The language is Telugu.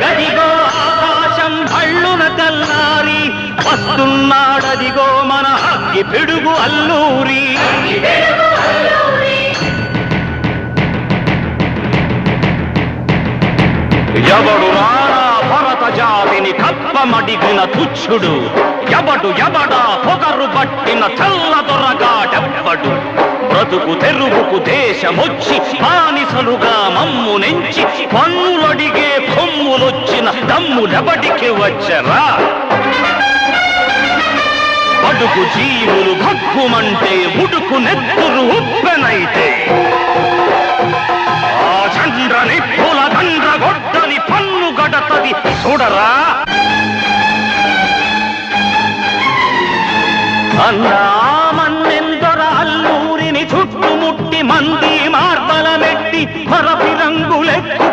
గదిగో ఆకాశం భళ్ళున తెల్లారి వస్తున్నాడదిగో మన అగ్గి పిడుగు అల్లూరి. ఎవడు రారా భరత జాతిని కప్పమడిగిన తుచ్చుడు, ఎవడా పొగరు పట్టిన చల్ల దొరగాడెవ్వడు. బ్రతుకు తెరుగుకు దేశమొచ్చి బానిసలుగా మమ్ము నెంచి పన్నులడిగే కొమ్ములొచ్చిన దమ్ములెవడికి వచ్చరా. బడుగు జీవులు భగ్గుమంటే ఉడుకు నెత్తురు ఉప్పెనైతే ఆ చండ్రని పుల దండ్రగొడ్డని పన్ను గడతది చూడరా. అన్నామన్నెందొర అల్లూరిని చుట్టుముట్టి మంది మార్బల మెట్టి మరపి రంగులెక్కు